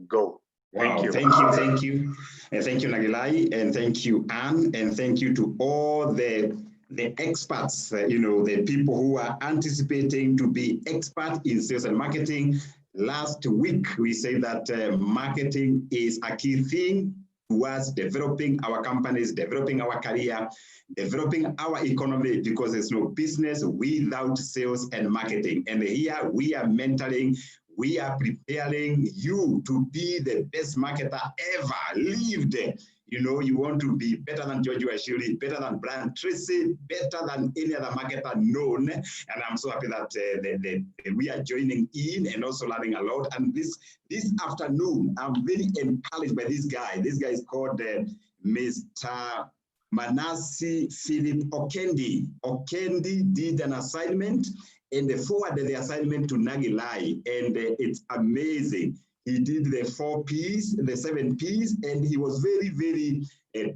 go. Thank you. Thank you. Thank you. And thank you, Nagilai. And thank you, Anne. And thank you to all the experts, the people who are anticipating to be expert in sales and marketing. Last week, we said that marketing is a key thing towards developing our companies, developing our career, developing our economy, because there's no business without sales and marketing. And here we are mentoring, we are preparing you to be the best marketer ever lived. You want to be better than Giorgio Ashiri, better than Brian Tracy, better than any other marketer known. And I'm so happy that we are joining in and also learning a lot. And this afternoon, I'm very encouraged by this guy. This guy is called Mr. Manasi Philip Okendi. Okendi did an assignment and they forwarded the assignment to Nagilai, and it's amazing. He did the 4 P's, the 7 P's, and he was very, very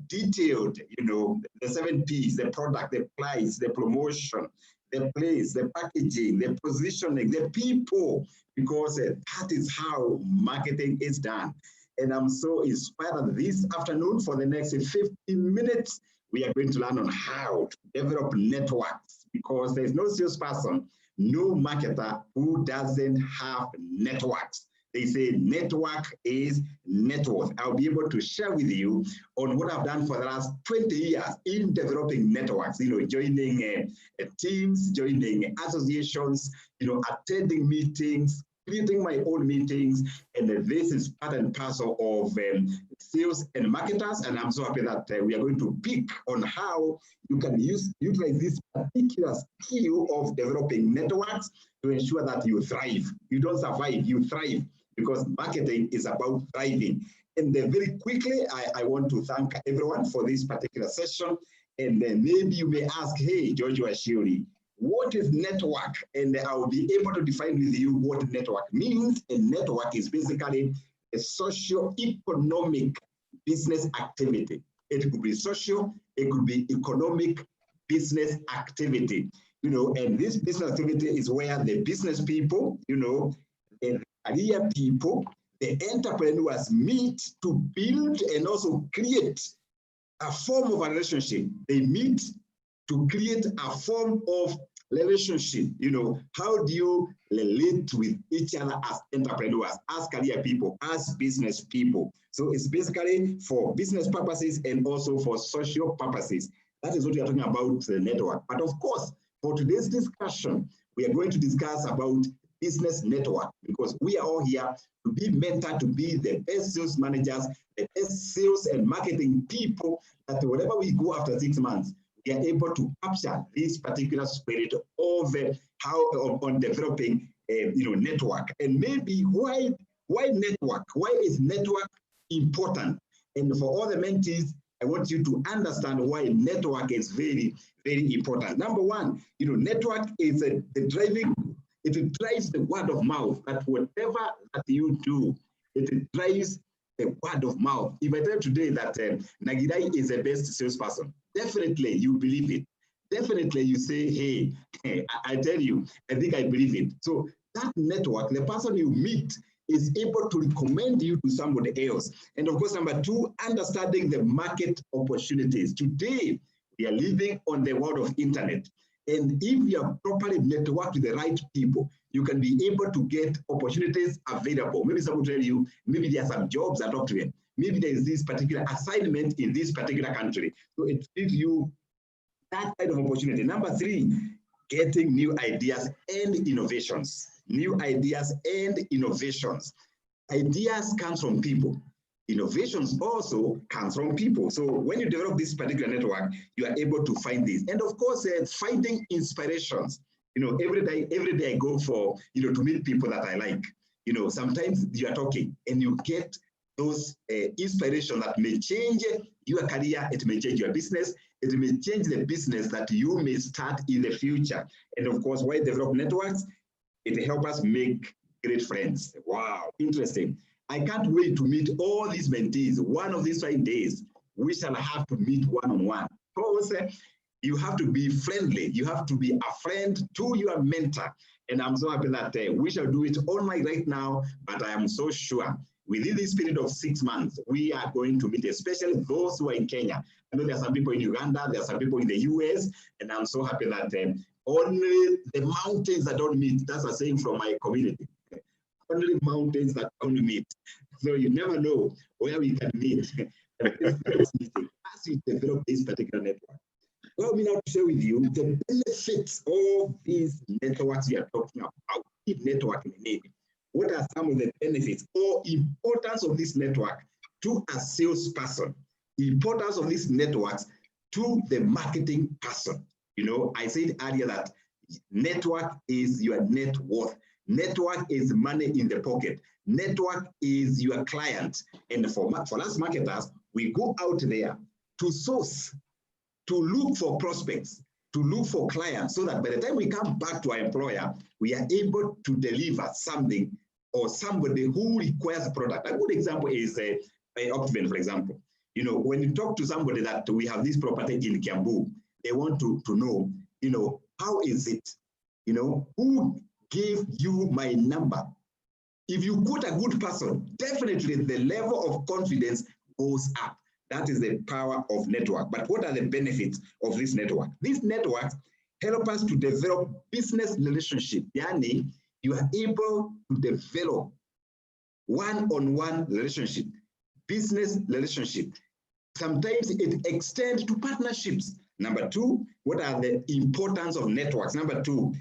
detailed, the 7 P's, the product, the price, the promotion, the place, the packaging, the positioning, the people, because that is how marketing is done. And I'm so inspired that this afternoon, for the next 15 minutes, we are going to learn on how to develop networks, because there's no salesperson, no marketer who doesn't have networks. They say network is net worth. I'll be able to share with you on what I've done for the last 20 years in developing networks, joining teams, joining associations, attending meetings, creating my own meetings, and this is part and parcel of sales and marketers. And I'm so happy that we are going to pick on how you can utilize this particular skill of developing networks to ensure that you thrive. You don't survive, you thrive, because marketing is about thriving. And very quickly, I want to thank everyone for this particular session. And then maybe you may ask, hey, Giorgio Ashiri, what is network? And I'll be able to define with you what network means. A network is basically a socio-economic business activity. It could be social, it could be economic business activity. And this business activity is where the business people, the career people, the entrepreneurs meet to build and also create a form of a relationship. They meet to create a form of relationship. How do you relate with each other as entrepreneurs, as career people, as business people? So it's basically for business purposes and also for social purposes. That is what we are talking about, the network. But of course, for today's discussion, we are going to discuss about business network, because we are all here to be mentored to be the best sales managers, the best sales and marketing people, that wherever we go after 6 months, we are able to capture this particular spirit of how on developing network. And maybe why network? Why is network important? And for all the mentees, I want you to understand why network is very, very important. Number one, network is the driving. It drives the word of mouth, that whatever that you do, it drives the word of mouth. If I tell you today that Nagidai is the best salesperson, definitely you believe it. Definitely you say, hey, I tell you, I think I believe it. So that network, the person you meet is able to recommend you to somebody else. And of course, number two, understanding the market opportunities. Today, we are living on the world of internet. And if you are properly networked with the right people, you can be able to get opportunities available. Maybe someone will tell you, maybe there are some jobs that are doing. Maybe there is this particular assignment in this particular country. So it gives you that kind of opportunity. Number three, getting new ideas and innovations. New ideas and innovations. Ideas come from people. Innovations also comes from people. So when you develop this particular network, you are able to find this. And of course, finding inspirations. Every day I go for, to meet people that I like. Sometimes you are talking and you get those inspirations that may change your career. It may change your business. It may change the business that you may start in the future. And of course, why develop networks? It helps us make great friends. Wow, interesting. I can't wait to meet all these mentees. One of these 5 days, we shall have to meet one-on-one. Because you have to be friendly. You have to be a friend to your mentor. And I'm so happy that we shall do it online right now, but I am so sure within this period of 6 months, we are going to meet, especially those who are in Kenya. I know there are some people in Uganda, there are some people in the US, and I'm so happy that only the mountains that don't meet, that's a saying from my community. Only mountains that don't meet. So you never know where we can meet as we develop this particular network. Allow me now to share with you the benefits of these networks we are talking about. Networking. What are some of the benefits or importance of this network to a salesperson? The importance of these networks to the marketing person. You know, I said earlier that network is your net worth. Network is money in the pocket. Network is your client. And for us marketers, we go out there to source, to look for prospects, to look for clients, so that by the time we come back to our employer, we are able to deliver something or somebody who requires a product. A good example is Optiven, for example. You know, when you talk to somebody that we have this property in Kiambu, they want to know, you know, how is it? You know, who gave you my number? If you quote a good person, definitely the level of confidence goes up. That is the power of network. But what are the benefits of this network? These networks help us to develop business relationship. Yani, you are able to develop one-on-one relationship, business relationship. Sometimes it extends to partnerships. Number two, what are the importance of networks? Number two,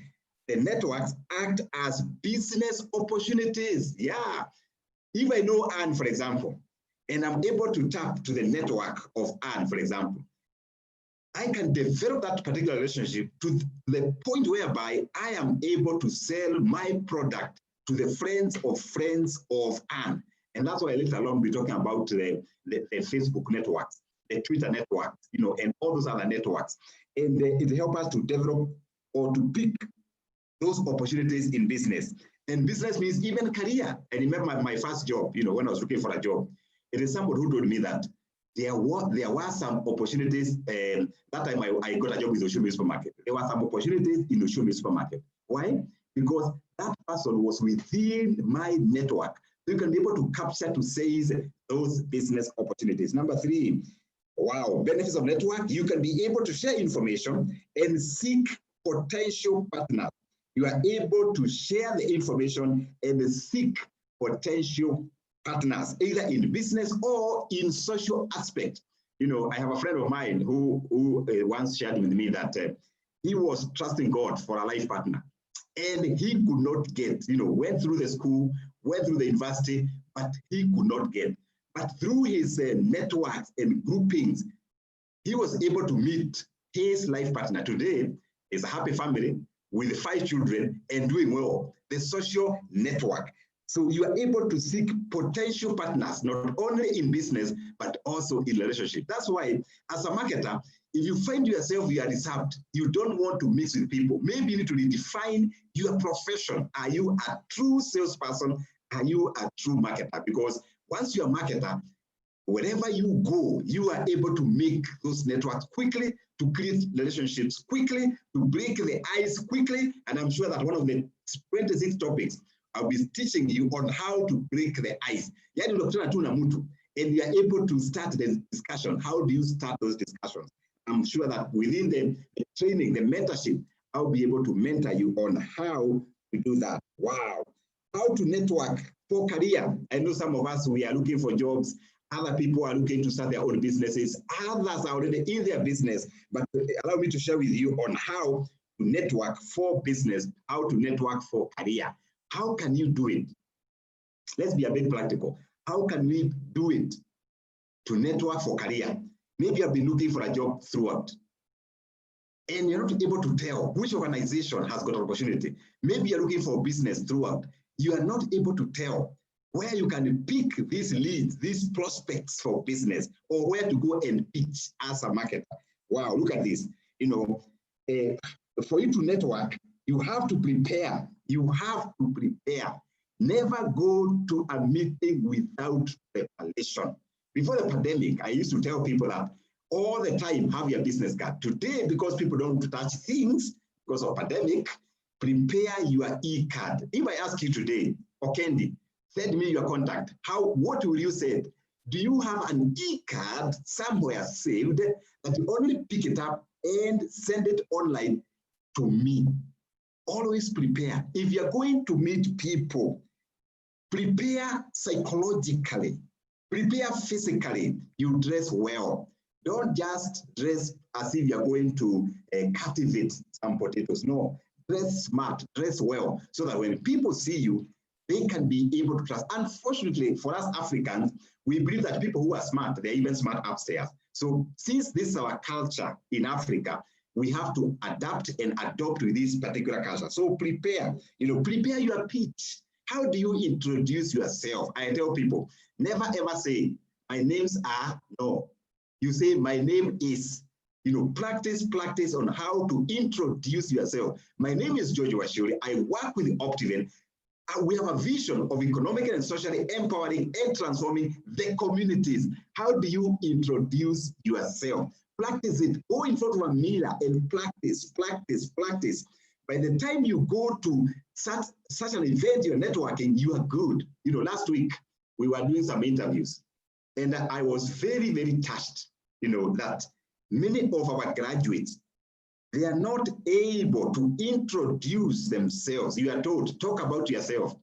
the networks act as business opportunities. Yeah. If I know Anne, for example, and I'm able to tap to the network of Anne, for example, I can develop that particular relationship to the point whereby I am able to sell my product to the friends of Anne. And that's why later on we're talking about the Facebook networks, the Twitter networks, you know, and all those other networks. And it helps us to develop or to pick those opportunities in business. And business means even career. I remember my first job, you know, when I was looking for a job, it is somebody who told me that there were some opportunities. That time I got a job with Oshumi Supermarket. There were some opportunities in Oshumi Supermarket. Why? Because that person was within my network. So you can be able to capture, to seize those business opportunities. Number three, wow, benefits of network. You can be able to share information and seek potential partners. You are able to share the information and seek potential partners, either in business or in social aspect. You know, I have a friend of mine who once shared with me that he was trusting God for a life partner, and he could not get, you know, went through the school, went through the university, but he could not get. But through his networks and groupings, he was able to meet his life partner. Today, is a happy family with 5 children and doing well. The social network. So you are able to seek potential partners, not only in business, but also in relationship. That's why, as a marketer, if you find yourself you are reserved, you don't want to mix with people, maybe you need to redefine your profession. Are you a true salesperson? Are you a true marketer? Because once you're a marketer, wherever you go, you are able to make those networks quickly, to create relationships quickly, to break the ice quickly. And I'm sure that one of the 26 topics I'll be teaching you on how to break the ice. And you are able to start the discussion. How do you start those discussions? I'm sure that within the training, the mentorship, I'll be able to mentor you on how to do that. Wow. How to network for career. I know some of us, we are looking for jobs. Other people are looking to start their own businesses. Others are already in their business. But allow me to share with you on how to network for business, how to network for career. How can you do it? Let's be a bit practical. How can we do it to network for career? Maybe you've been looking for a job throughout, and you're not able to tell which organization has got an opportunity. Maybe you're looking for business throughout. You are not able to tell where you can pick these leads, these prospects for business, or where to go and pitch as a marketer. Wow, look at this. You know, for you to network, you have to prepare. You have to prepare. Never go to a meeting without preparation. Before the pandemic, I used to tell people that all the time, have your business card. Today, because people don't touch things because of pandemic, prepare your e-card. If I ask you today, Okendi, Send me your contact. What will you say? Do you have an e-card somewhere saved that you only pick it up and send it online to me? Always prepare. If you're going to meet people, prepare psychologically, prepare physically. You dress well. Don't just dress as if you're going to cultivate some potatoes. No, dress smart, dress well, so that when people see you, they can be able to trust. Unfortunately, for us Africans, we believe that people who are smart, they're even smart upstairs. So since this is our culture in Africa, we have to adapt and adopt with this particular culture. So prepare, prepare your pitch. How do you introduce yourself? I tell people, never ever say, my names are, no. You say, my name is, practice on how to introduce yourself. My name is George Washuri. I work with Optiven. We have a vision of economically and socially empowering and transforming the communities. How do you introduce yourself? Practice it. Go in front of a mirror and practice. By the time you go to such an event, you're networking, you are good. Last week, we were doing some interviews, and I was very, very touched, that many of our graduates, they are not able to introduce themselves. You are told, talk about yourself.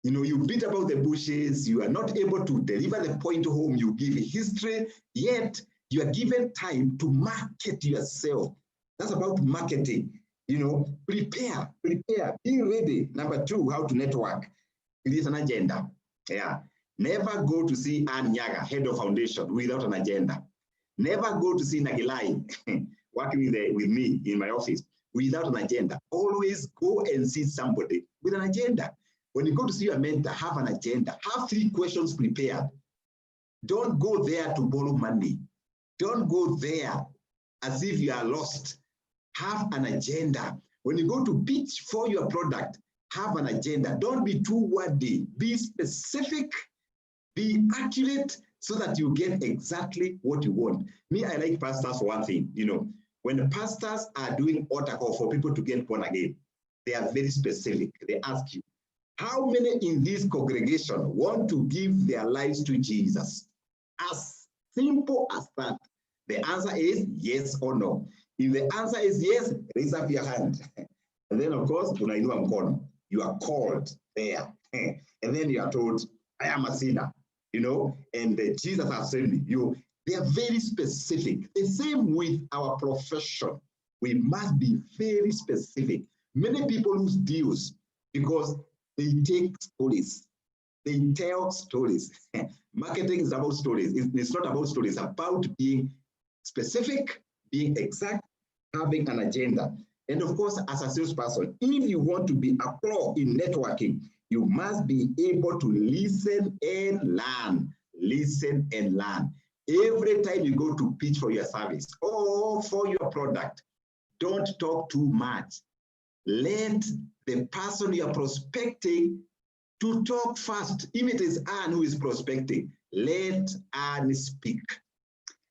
You beat about the bushes, you are not able to deliver the point home, you give history, yet you are given time to market yourself. That's about marketing. Prepare, be ready. Number 2, how to network. It is an agenda. Yeah. Never go to see Ann Nyaga, head of foundation, without an agenda. Never go to see Nagilai, working with me in my office, without an agenda. Always go and see somebody with an agenda. When you go to see your mentor, have an agenda. Have 3 questions prepared. Don't go there to borrow money. Don't go there as if you are lost. Have an agenda. When you go to pitch for your product, have an agenda. Don't be too wordy. Be specific, be accurate, so that you get exactly what you want. Me, I like pastors for one thing. When the pastors are doing altar call for people to get born again, they are very specific. They ask you, how many in this congregation want to give their lives to Jesus? As simple as that. The answer is yes or no. If the answer is yes, raise up your hand. And then, of course, you are called there. And then you are told, I am a sinner, and Jesus has saved me. They are very specific. The same with our profession. We must be very specific. Many people lose deals because they take stories. They tell stories. Marketing is about stories. It's not about stories. It's about being specific, being exact, having an agenda. And of course, as a salesperson, if you want to be a pro in networking, you must be able to listen and learn. Listen and learn. Every time you go to pitch for your service or for your product, don't talk too much. Let the person you're prospecting to talk first. If it is Anne who is prospecting, let Anne speak.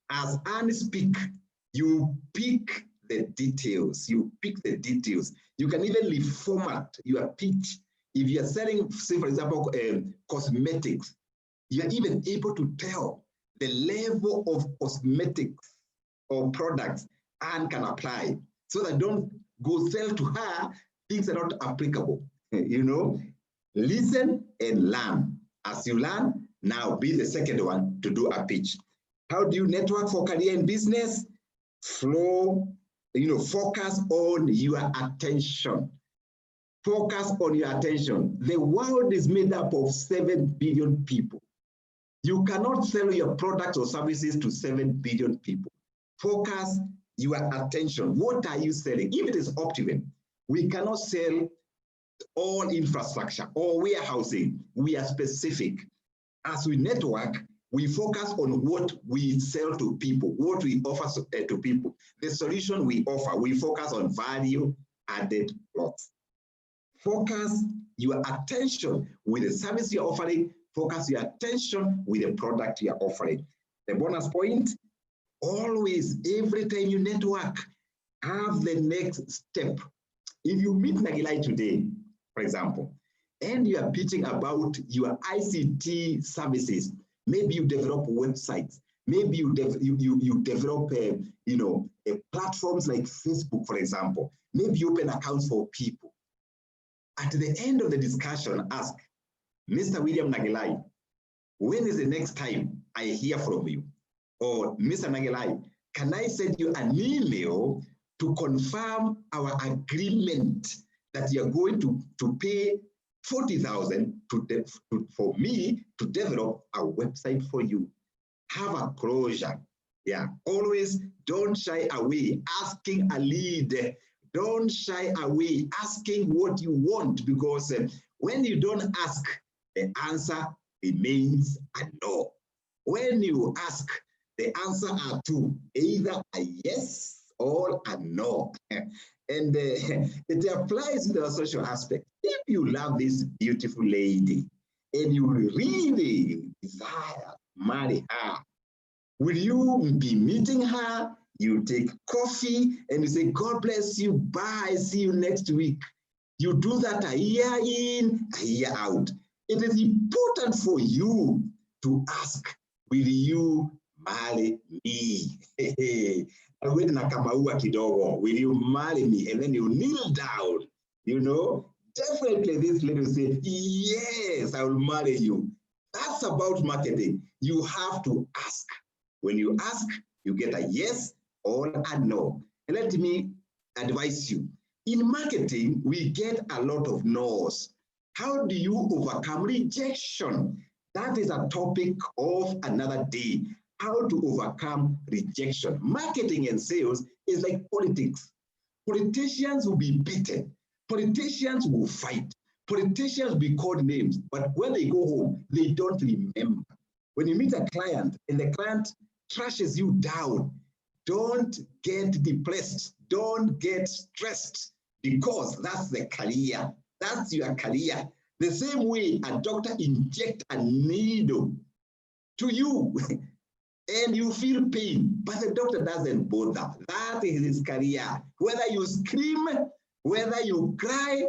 As Anne speaks, you pick the details. You can even reformat your pitch. If you're selling, say, for example, cosmetics, you're even able to tell the level of cosmetics or products Anne can apply, so that don't go sell to her things that are not applicable. Listen and learn. As you learn, now be the second one to do a pitch. How do you network for career and business? Focus on your attention. Focus on your attention. The world is made up of 7 billion people. You cannot sell your products or services to 7 billion people. Focus your attention. What are you selling? If it is Optiven, we cannot sell all infrastructure or warehousing. We are specific. As we network, we focus on what we sell to people, what we offer to people, the solution we offer. We focus on value-added plots. Focus your attention with the service you're offering. Focus your attention with the product you're offering. The bonus point, always, every time you network, have the next step. If you meet Nagilai today, for example, and you are pitching about your ICT services. Maybe you develop websites. Maybe you develop, platforms like Facebook, for example. Maybe you open accounts for people. At the end of the discussion, ask, Mr. William Nagelai, when is the next time I hear from you? Or Mr. Nagelai, can I send you an email to confirm our agreement that you're going to pay 40,000 for me to develop a website for you? Have a closure. Yeah, always don't shy away asking a lead. Don't shy away asking what you want, because when you don't ask, the answer remains a no. When you ask, the answer are two, either a yes or a no. And it applies to the social aspect. If you love this beautiful lady and you really desire to marry her, will you be meeting her? You take coffee and you say, God bless you, bye, see you next week. You do that a year in, a year out. It is important for you to ask, will you marry me? Will you marry me? And then you kneel down, Definitely this lady will say, yes, I will marry you. That's about marketing. You have to ask. When you ask, you get a yes or a no. And let me advise you. In marketing, we get a lot of no's. How do you overcome rejection? That is a topic of another day. How to overcome rejection. Marketing and sales is like politics. Politicians will be beaten. Politicians will fight. Politicians will be called names. But when they go home, they don't remember. When you meet a client and the client trashes you down, don't get depressed. Don't get stressed, because that's the career. That's your career. The same way a doctor injects a needle to you and you feel pain, but the doctor doesn't bother. That is his career. Whether you scream, whether you cry,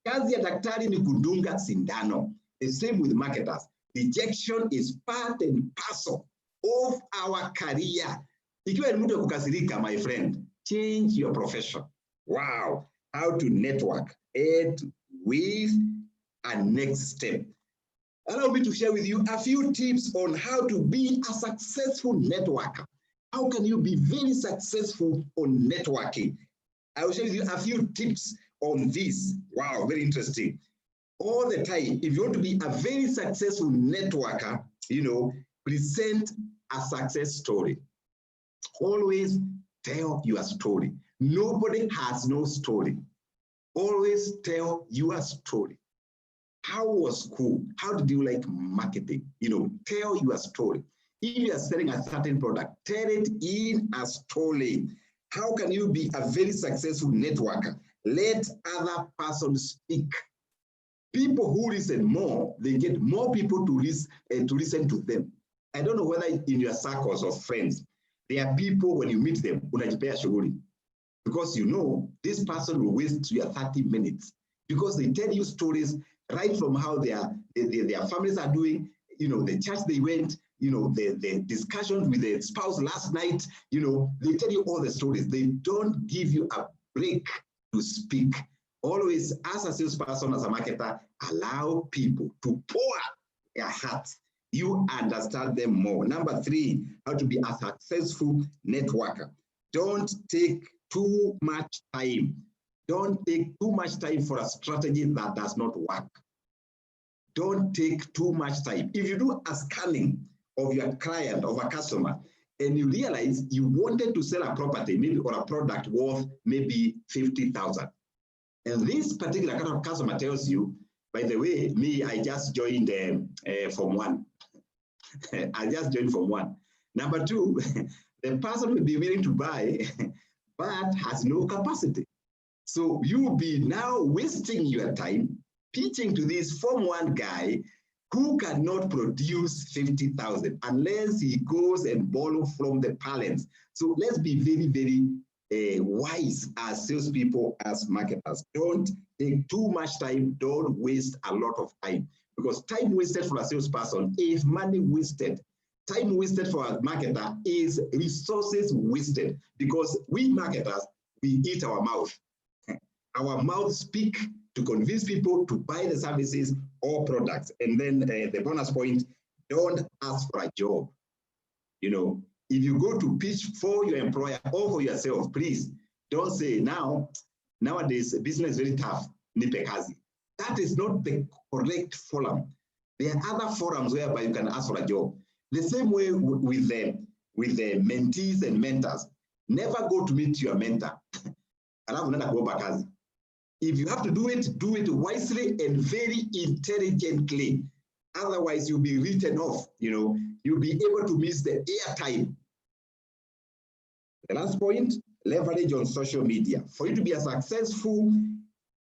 kazi ya daktari ni kudunga sindano. The same with marketers. Rejection is part and parcel of our career. Ikiwa ni mtu wa kukasirika, my friend, change your profession. Wow, how to network it with a next step. Allow me to share with you a few tips on how to be a successful networker. How can you be very successful on networking? I will share with you a few tips on this. Wow, very interesting. All the time, if you want to be a very successful networker, present a success story. Always tell your story. Nobody has no story. Always tell your story. How was school? How did you like marketing? Tell your story. If you are selling a certain product, tell it in a story. How can you be a very successful networker? Let other persons speak. People who listen more, they get more people to listen to them. I don't know whether in your circles of friends, there are people when you meet them, unajipea shughuli, because this person will waste your 30 minutes because they tell you stories right from how their families are doing, the church they went, the discussions with the spouse last night, they tell you all the stories. They don't give you a break to speak. Always, as a salesperson, as a marketer, allow people to pour their hearts. You understand them more. Number 3, how to be a successful networker. Don't take too much time. Don't take too much time for a strategy that does not work. Don't take too much time. If you do a scanning of your client, of a customer, and you realize you wanted to sell a property, maybe or a product worth maybe 50,000. And this particular kind of customer tells you, by the way, I just joined Form 1. I just joined Form 1. Number 2, the person will be willing to buy, but has no capacity. So you'll be now wasting your time pitching to this Form 1 guy who cannot produce 50,000 unless he goes and borrows from the parents. So let's be very, very wise as salespeople, as marketers. Don't take too much time. Don't waste a lot of time, because time wasted for a salesperson is money wasted. Time wasted for a marketer is resources wasted, because we marketers, we eat our mouth. Our mouth speak to convince people to buy the services or products. And then the bonus point, don't ask for a job. You know, if you go to pitch for your employer or for yourself, please don't say, nowadays business is very tough, nipe kazi. That is not the correct forum. There are other forums whereby you can ask for a job. The same way with the mentees and mentors. Never go to meet your mentor. If you have to do it wisely and very intelligently. Otherwise, you'll be written off. You know, you'll be able to miss the airtime. The last point, leverage on social media. For you to be a successful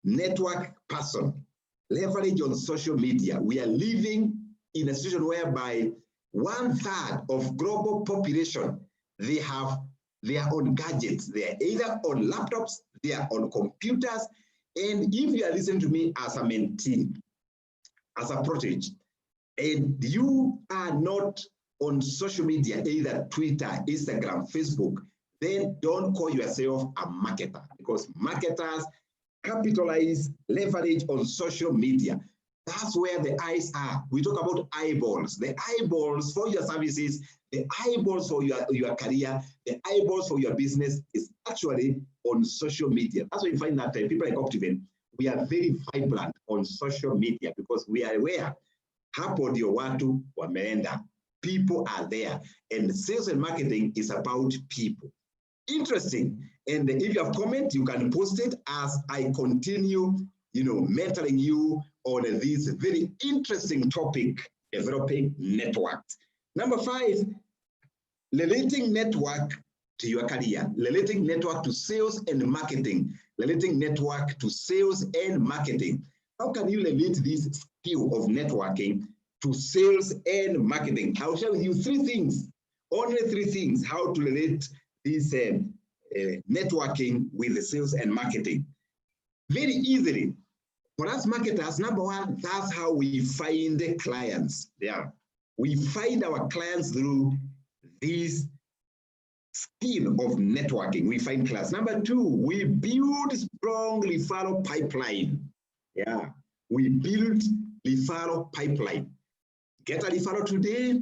network person, leverage on social media. We are living in a situation whereby 1/3 of global population, they are on gadgets. They are either on laptops, they are on computers. And if you are listening to me as a mentee, as a protege, and you are not on social media, either Twitter, Instagram, Facebook, then don't call yourself a marketer, because marketers capitalize, leverage on social media. That's where the eyes are. We talk about eyeballs. The eyeballs for your services, the eyeballs for your career, the eyeballs for your business is actually on social media. That's why you find that people like Optiven, we are very vibrant on social media, because we are aware hapo ndio watu wameenda. People are there, and sales and marketing is about people. Interesting. And if you have comment, you can post it as I continue, mentoring you on this very interesting topic, developing networks. Number 5, relating network to your career, relating network to sales and marketing, relating network to sales and marketing. How can you relate this skill of networking to sales and marketing? I'll share with you 3 things, only 3 things, how to relate this networking with the sales and marketing. Very easily. For us marketers, number 1, that's how we find the clients. Yeah. We find our clients through this skill of networking. We find clients. Number 2, we build strong referral pipeline. Yeah, we build referral pipeline. Get a referral today,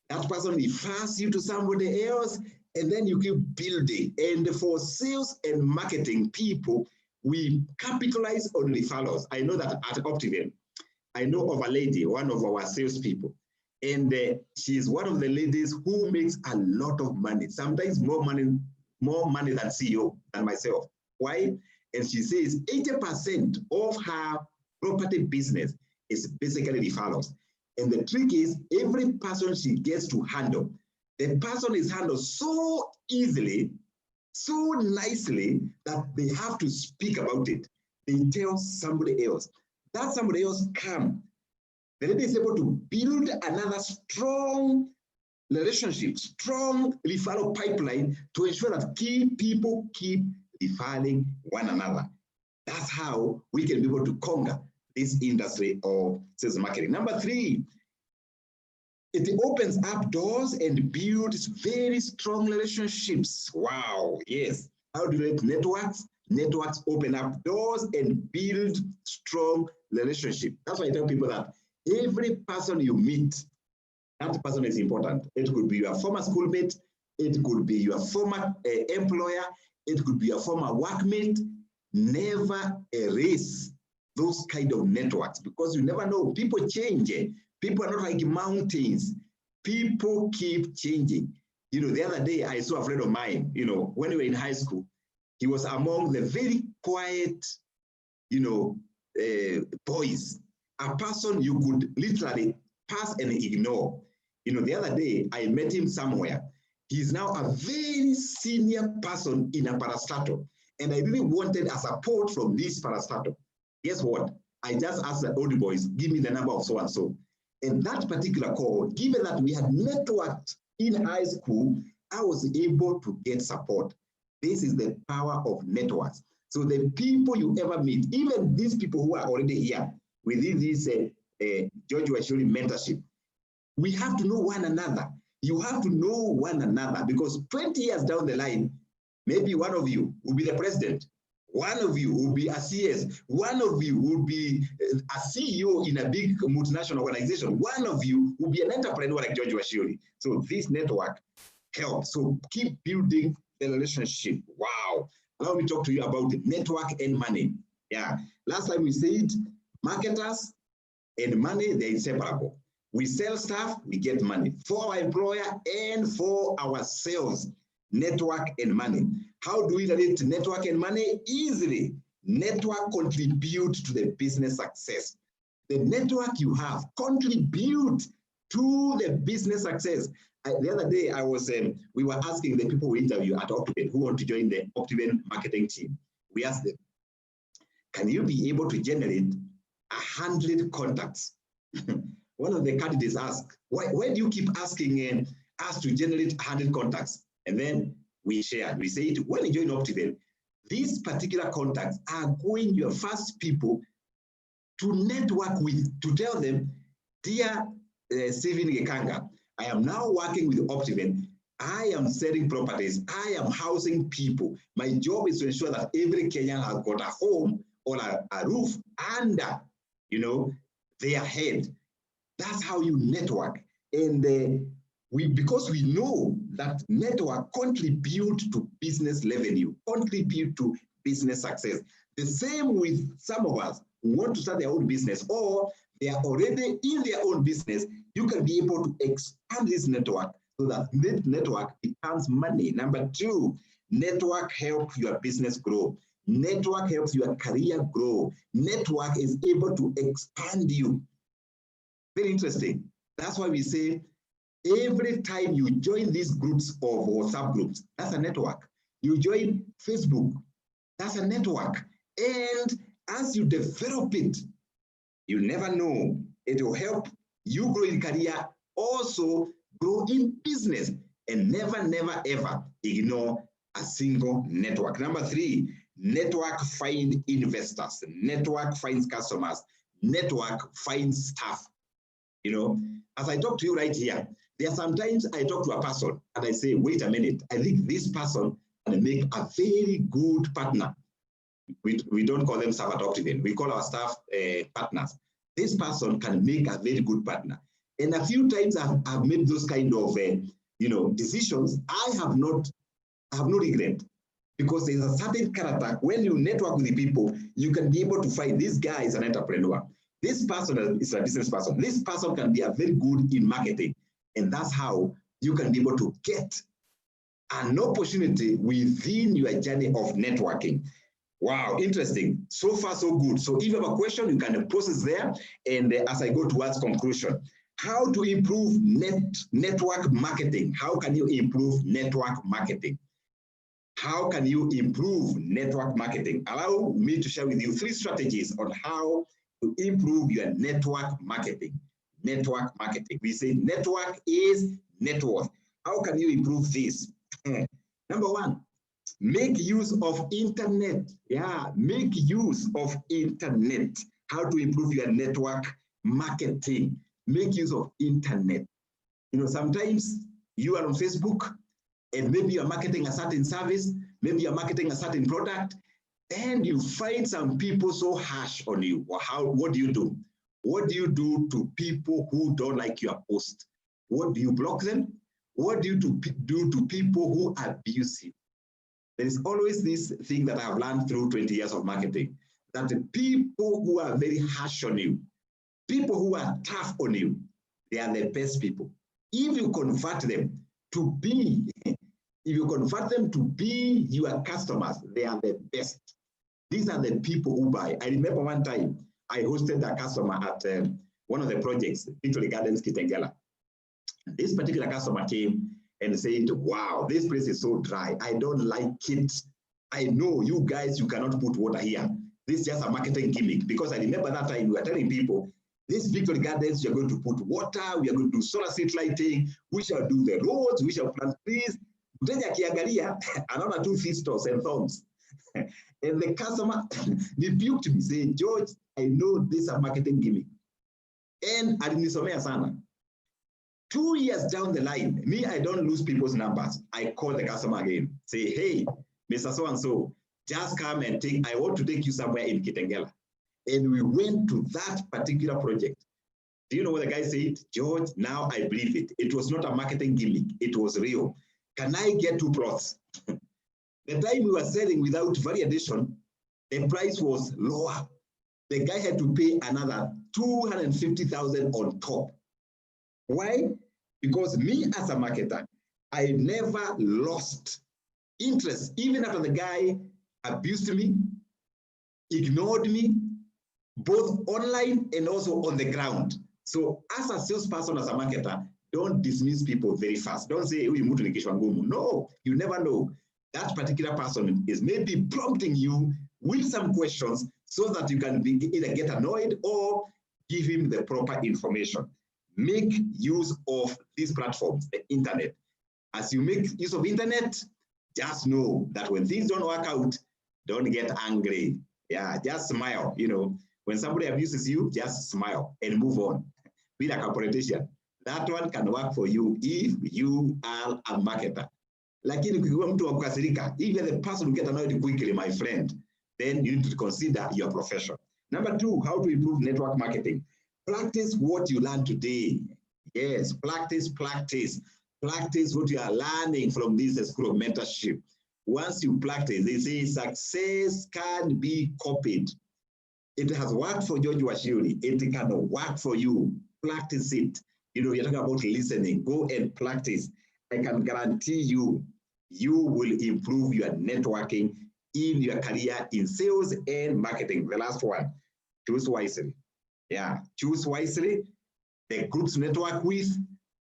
that person refers you to somebody else, and then you keep building. And for sales and marketing people, we capitalize on referrals. I know that at Optiven, I know of a lady, one of our salespeople, and she is one of the ladies who makes a lot of money, sometimes more money than CEO, than myself. Why? And she says 80% of her property business is basically referrals. And the trick is, every person she gets to handle, the person is handled so easily, so nicely, that they have to speak about it. They tell somebody else. That somebody else come. The lady is able to build another strong relationship, strong referral pipeline to ensure that key people keep referring one another. That's how we can be able to conquer this industry of sales and marketing. Number 3, it opens up doors and builds very strong relationships. Wow, yes. How do you networks? Networks open up doors and build strong relationships. That's why I tell people that every person you meet, that person is important. It could be your former schoolmate, it could be your former employer, it could be your former workmate. Never erase those kind of networks, because you never know. People change. People are not like mountains. People keep changing. The other day I saw a friend of mine, when we were in high school, he was among the very quiet, boys, a person you could literally pass and ignore. The other day I met him somewhere. He's now a very senior person in a parastatal. And I really wanted a support from this parastatal. Guess what? I just asked the old boys, give me the number of so-and-so. And that particular call, given that we had networked in high school, I was able to get support. This is the power of networks. So the people you ever meet, even these people who are already here within this George Washuri mentorship, we have to know one another. You have to know one another, because 20 years down the line, maybe one of you will be the president. One of you will be a CS. One of you will be a CEO in a big multinational organization. One of you will be an entrepreneur like George Washuri. So this network helps. So keep building the relationship. Wow. Allow me to talk to you about network and money. Yeah. Last time we said marketers and money, they're inseparable. We sell stuff, we get money for our employer and for ourselves. Network and money. How do we relate to network and money? Easily. Network contribute to the business success. The network you have contribute to the business success. The other day, we were asking the people we interview at Optiven who want to join the Optiven marketing team. We asked them, can you be able to generate 100 contacts? One of the candidates asked, why do you keep asking us to generate 100 contacts? And then we shared, we said, when you join Optiven, these particular contacts are going your first people to network with, to tell them, dear Stephen Gekanga, I am now working with Optiven. I am selling properties. I am housing people. My job is to ensure that every Kenyan has got a home or a roof under, their head. That's how you network. And because we know that network contribute to business revenue, contribute to business success. The same with some of us who want to start their own business, or they are already in their own business. You can be able to expand this network so that this network becomes money. Number two, network helps your business grow. Network helps your career grow. Network is able to expand you. Very interesting. That's why we say every time you join these groups of WhatsApp groups, that's a network. You join Facebook, that's a network. And as you develop it, you never know, it will help you grow in career, also grow in business, and never, never, ever ignore a single network. Number three, network find investors, network finds customers, network finds staff. As I talk to you right here, there are sometimes I talk to a person and I say, wait a minute, I think this person can make a very good partner. We don't call them staff at Optiven. We call our staff partners. This person can make a very good partner. And a few times I've made those kind of decisions. I have no regret, because there's a certain character. When you network with the people, you can be able to find this guy is an entrepreneur. This person is a business person. This person can be a very good in marketing. And that's how you can be able to get an opportunity within your journey of networking. Wow, interesting. So far, so good. So if you have a question, you can process there. And as I go towards conclusion, how to improve network marketing? How can you improve network marketing? How can you improve network marketing? Allow me to share with you 3 strategies on how to improve your network marketing. Network marketing. We say network is net worth. How can you improve this? Number 1, make use of internet. Yeah, make use of internet. How to improve your network marketing. Make use of internet. Sometimes you are on Facebook and maybe you're marketing a certain service, maybe you're marketing a certain product, and you find some people so harsh on you. What do you do? What do you do to people who don't like your post? What do you block them? What do you do to people who abuse you? There is always this thing that I've learned through 20 years of marketing, that the people who are very harsh on you, people who are tough on you, they are the best people. If you convert them to be, your customers, they are the best. These are the people who buy. I remember one time I hosted a customer at one of the projects, Victory Gardens, Kitengela. This particular customer came and said, wow, this place is so dry. I don't like it. I know you guys, you cannot put water here. This is just a marketing gimmick. Because I remember that time we were telling people, this Victory Gardens, you're going to put water, we are going to do solar street lighting, we shall do the roads, we shall plant trees. Mteja akiangalia, anaona two pistols and thorns. And the customer rebuked me, saying, George, I know this is a marketing gimmick. And alinisomea sana. 2 years down the line, me, I don't lose people's numbers. I call the customer again, say, hey, Mr. So-and-so, just come and I want to take you somewhere in Kitengela. And we went to that particular project. Do you know what the guy said? George, now I believe it. It was not a marketing gimmick. It was real. Can I get 2 plots? The time we were selling without value addition, the price was lower. The guy had to pay another 250,000 on top. Why? Because me as a marketer, I never lost interest, even after the guy abused me, ignored me, both online and also on the ground. So as a salesperson, as a marketer, don't dismiss people very fast. Don't say, no, you never know. That particular person is maybe prompting you with some questions so that you can either get annoyed or give him the proper information. Make use of these platforms, the internet. As you make use of internet, just know that when things don't work out, don't get angry. Yeah, just smile. You know, when somebody abuses you, just smile and move on. Be like a politician. That one can work for you if you are a marketer. Lakini ukiwa mtu wa kukasirika, if you're the person who get annoyed quickly, my friend, then you need to consider your profession. Number 2, how to improve network marketing. Practice what you learn today. Yes, practice what you are learning from this school of mentorship. Once you practice, they say success can be copied. It has worked for George Washiri. It can work for you. Practice it. You know, you're talking about listening. Go and practice. I can guarantee you, you will improve your networking in your career in sales and marketing. The last one, choose wisely. Yeah, choose wisely. The groups to network with,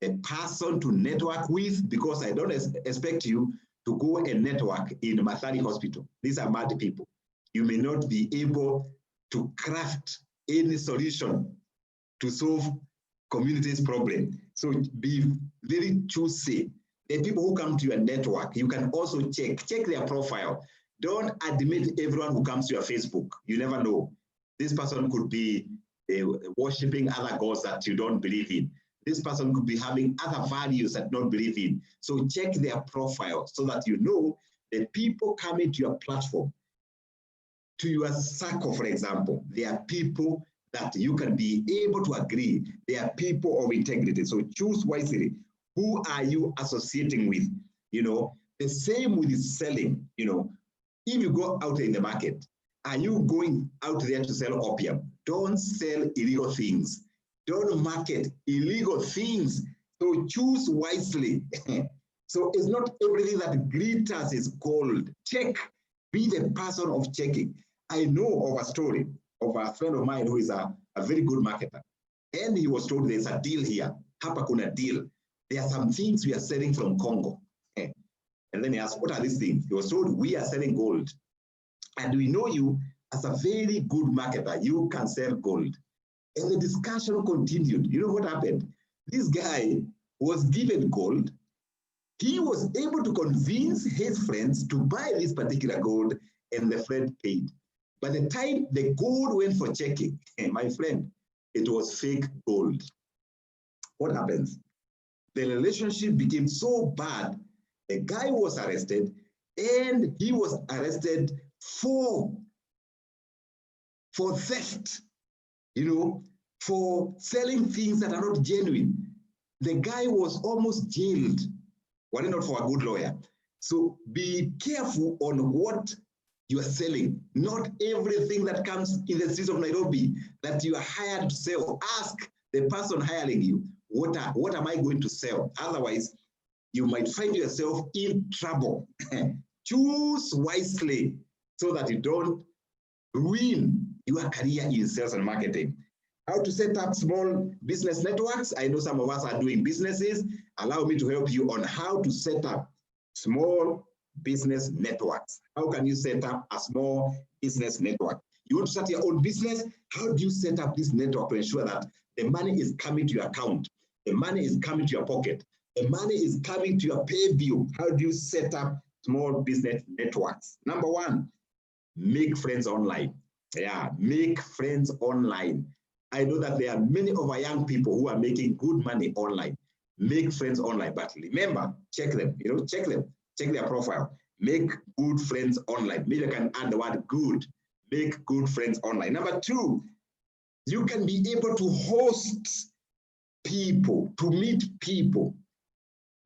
a person to network with, because I don't expect you to go and network in Mathari Hospital. These are mad people. You may not be able to craft any solution to solve community's problem. So be very choosy. The people who come to your network, you can also check their profile. Don't admit everyone who comes to your Facebook. You never know. This person could be worshiping other gods that you don't believe in. This person could be having other values that you don't believe in. So check their profile so that you know the people coming to your platform, to your circle, for example, they are people that you can be able to agree. They are people of integrity. So choose wisely. Who are you associating with? You know, the same with selling. You know, if you go out in the market, are you going out there to sell opium? Don't sell illegal things. Don't market illegal things. So choose wisely. So it's not everything that glitters is gold. Check. Be the person of checking. I know of a story of a friend of mine who is a very good marketer. And he was told there's a deal here. Hapa kuna deal. There are some things we are selling from Congo. And then he asked, what are these things? He was told, we are selling gold. And we know you as a very good marketer. You can sell gold. And the discussion continued. You know what happened? This guy was given gold. He was able to convince his friends to buy this particular gold, and the friend paid. By the time the gold went for checking, my friend, it was fake gold. What happens? The relationship became so bad, the guy was arrested, and he was arrested for theft, you know, for selling things that are not genuine. The guy was almost jailed. Why not for a good lawyer? So be careful on what you are selling. Not everything that comes in the streets of Nairobi that you are hired to sell. Ask the person hiring you, what am I going to sell? Otherwise, you might find yourself in trouble. Choose wisely so that you don't ruin your career in sales and marketing. How to set up small business networks. I know some of us are doing businesses. Allow me to help you on how to set up small business networks. How can you set up a small business network? You want to start your own business? How do you set up this network to ensure that the money is coming to your account? The money is coming to your pocket. The money is coming to your pay view. How do you set up small business networks? Number one, make friends online. Yeah, make friends online. I know that there are many of our young people who are making good money online. Make friends online, but remember, check them, check them, check their profile. Make good friends online. Maybe I can add the word good. Make good friends online. Number two, you can be able to host people, to meet people.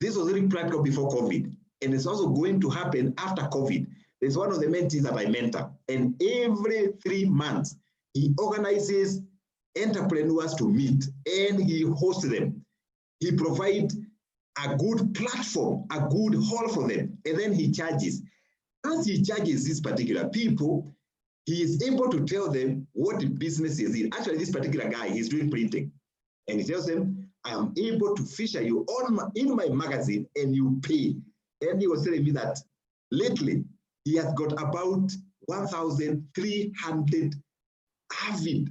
This was really practical before COVID, and it's also going to happen after COVID. There's one of the mentees that I mentor, and every 3 months, he organizes entrepreneurs to meet, and he hosts them. He provides a good platform, a good hall for them, and then he charges. As he charges these particular people, he is able to tell them what the business is in. Actually, this particular guy, he's doing printing, and he tells them, I am able to feature you in my magazine and you pay. And he was telling me that lately, he has got about 1,300 avid,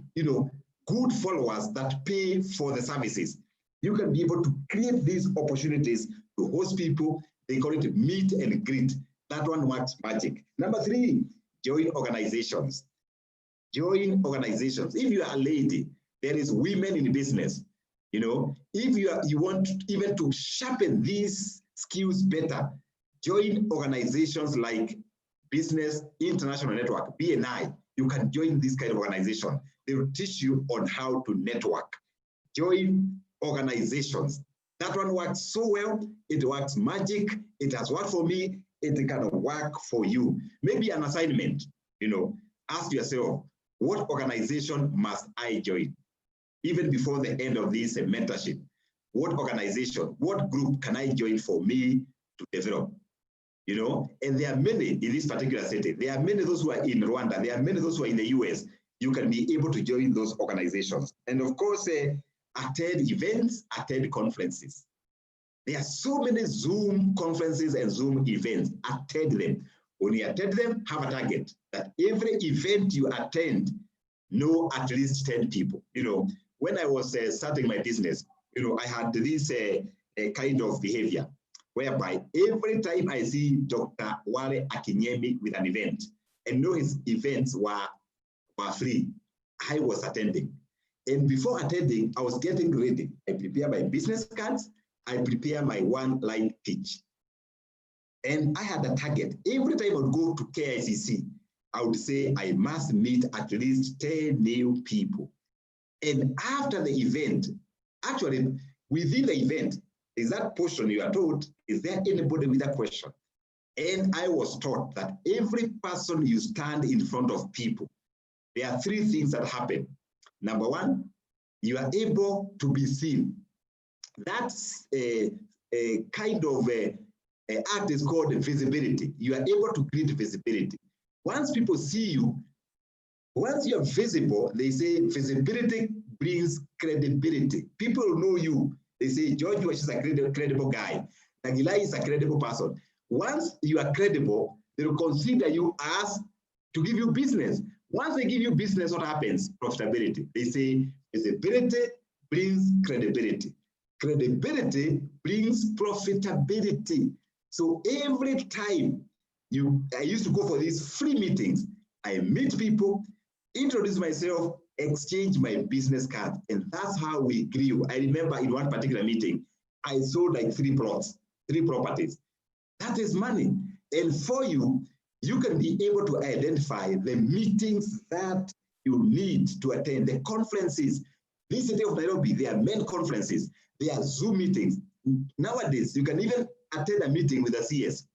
good followers that pay for the services. You can be able to create these opportunities to host people. They call it meet and greet. That one works magic. Number three, join organizations. Join organizations. If you are a lady, there is women in business. If you want even to sharpen these skills better, join organizations like Business International Network, BNI. You can join this kind of organization. They will teach you on how to network. Join organizations. That one works so well. It works magic. It has worked for me. It can work for you. Maybe an assignment, ask yourself, what organization must I join? Even before the end of this mentorship, what organization, what group can I join for me to develop? And there are many in this particular setting. There are many of those who are in Rwanda. There are many of those who are in the US. You can be able to join those organizations. And of course, attend events, attend conferences. There are so many Zoom conferences and Zoom events. Attend them. When you attend them, have a target that every event you attend, know at least 10 people. When I was starting my business, I had this kind of behavior whereby every time I see Dr. Wale Akinyemi with an event and know his events were free, I was attending. And before attending, I was getting ready. I prepare my business cards. I prepare my one-line pitch. And I had a target. Every time I would go to KICC, I would say I must meet at least 10 new people. And after the event, actually, within the event, is that portion you are told, is there anybody with a question? And I was taught that every person you stand in front of people, there are 3 things that happen. Number one, you are able to be seen. That's a kind of act is called visibility. You are able to create visibility. Once people see you, once you're visible, they say visibility brings credibility. People know you. They say George Wash is a credible guy. Nagilai is a credible person. Once you are credible, they will consider you as to give you business. Once they give you business, what happens? Profitability. They say visibility brings credibility. Credibility brings profitability. So every time I used to go for these free meetings, I meet people, introduce myself, exchange my business card, and that's how we grew. I remember in one particular meeting, I sold like 3 plots, 3 properties. That is money. And for you, you can be able to identify the meetings that you need to attend, the conferences. This city of Nairobi, there are main conferences, there are Zoom meetings. Nowadays, you can even attend a meeting with a CS.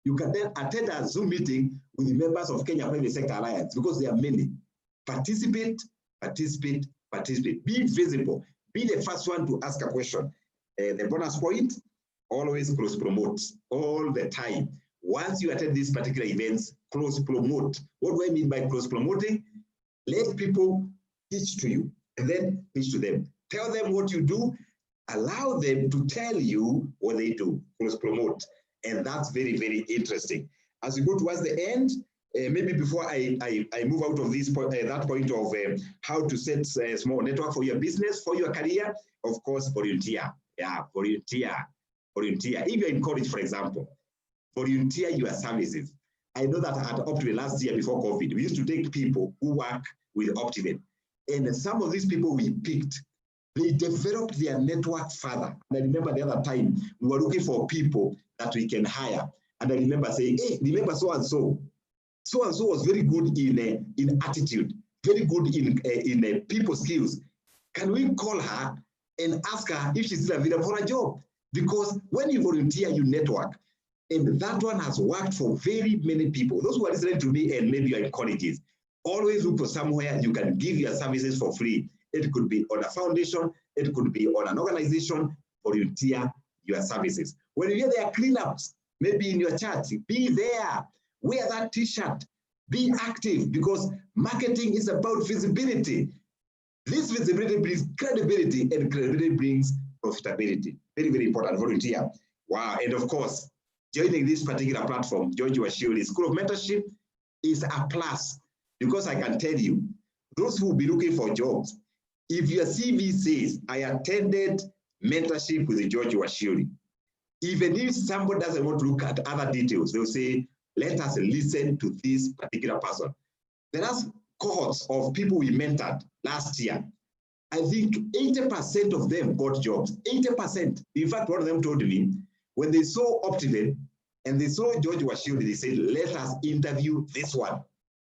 You can then attend a Zoom meeting with the members of Kenya Private Sector Alliance because there are many. Participate, participate, participate. Be visible. Be the first one to ask a question. The bonus point, always cross-promote all the time. Once you attend these particular events, cross-promote. What do I mean by cross-promoting? Let people teach to you and then teach to them. Tell them what you do. Allow them to tell you what they do. Cross-promote. And that's very, very interesting. As we go towards the end, maybe before I move out of this point, that point of how to set a small network for your business, for your career, of course, volunteer. Yeah, volunteer. volunteer. If you're in college, for example, volunteer your services. I know that at Optiven last year before COVID, we used to take people who work with Optiven. And some of these people we picked, they developed their network further. And I remember the other time, we were looking for people that we can hire. And I remember saying, hey, remember so-and-so. So-and-so was very good in attitude, very good in people skills. Can we call her and ask her if she's still available for a job? Because when you volunteer, you network. And that one has worked for very many people. Those who are listening to me and maybe you're in colleges, always look for somewhere you can give your services for free. It could be on a foundation, it could be on an organization, volunteer your services. When you hear there are cleanups, maybe in your church, be there, wear that t-shirt, be active, because marketing is about visibility. This visibility brings credibility, and credibility brings profitability. Very, very important, volunteer. Wow, and of course, joining this particular platform, George Washiori School of Mentorship, is a plus, because I can tell you, those who will be looking for jobs, if your CV says, I attended mentorship with George Washiori, even if somebody doesn't want to look at other details, they'll say, let us listen to this particular person. There are cohorts of people we mentored last year. I think 80% of them got jobs, 80%. In fact, one of them told me, when they saw Optiven and they saw George Washiori, they said, let us interview this one.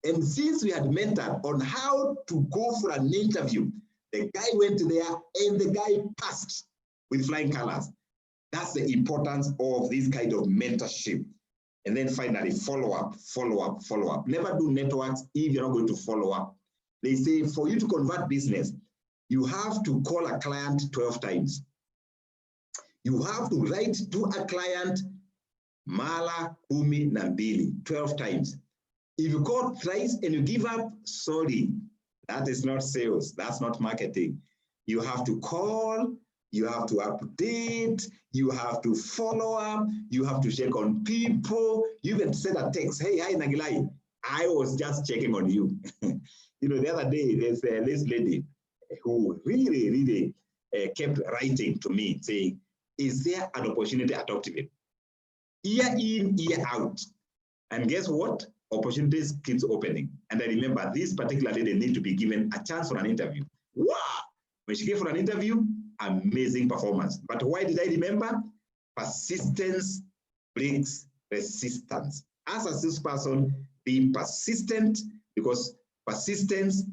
And since we had mentored on how to go for an interview, the guy went there and the guy passed with flying colors. That's the importance of this kind of mentorship. And then finally, follow up, follow up, follow up. Never do networks if you're not going to follow up. They say for you to convert business, you have to call a client 12 times. You have to write to a client mara kumi na mbili, 12 times. If you call thrice and you give up, sorry, that is not sales, that's not marketing. You have to call, you have to update, you have to follow up, you have to check on people, you even send a text, hey, hi Nagilai, I was just checking on you. You know, the other day, there's this lady who really kept writing to me saying, is there an opportunity at Optiven? Year in, year out. And guess what? Opportunities keeps opening. And I remember this particular lady need to be given a chance for an interview. Wow! When she came for an interview, amazing performance. But why did I remember? Persistence breaks resistance. As a salesperson, be persistent, because persistence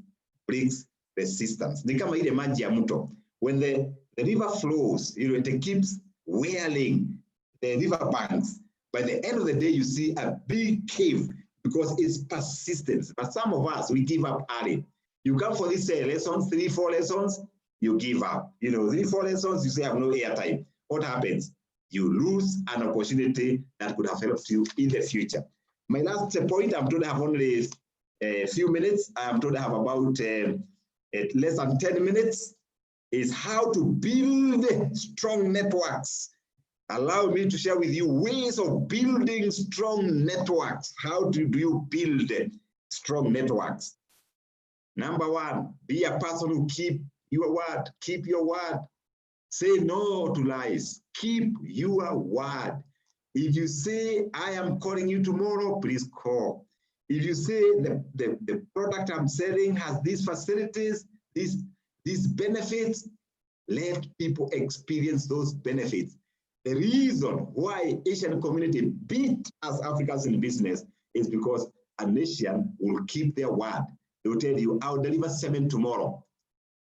breaks resistance. Ni kama ile maji ya mto. When the river flows, you know, it keeps whirling the river banks. By the end of the day, you see a big cave, because it's persistence. But some of us, we give up early. You come for these lessons, 3-4 lessons, you give up. You know, 3-4 lessons, you say, I have no airtime. What happens? You lose an opportunity that could have helped you in the future. My last point, I'm told I have only a few minutes. I'm told I have about less than 10 minutes, is how to build strong networks. Allow me to share with you ways of building strong networks. How do you build strong networks? Number one, be a person who keep your word. Keep your word. Say no to lies. Keep your word. If you say, I am calling you tomorrow, please call. If you say the product I'm selling has these facilities, these benefits, let people experience those benefits. The reason why Asian community beat us Africans in business is because an Asian will keep their word. They will tell you, I'll deliver cement tomorrow.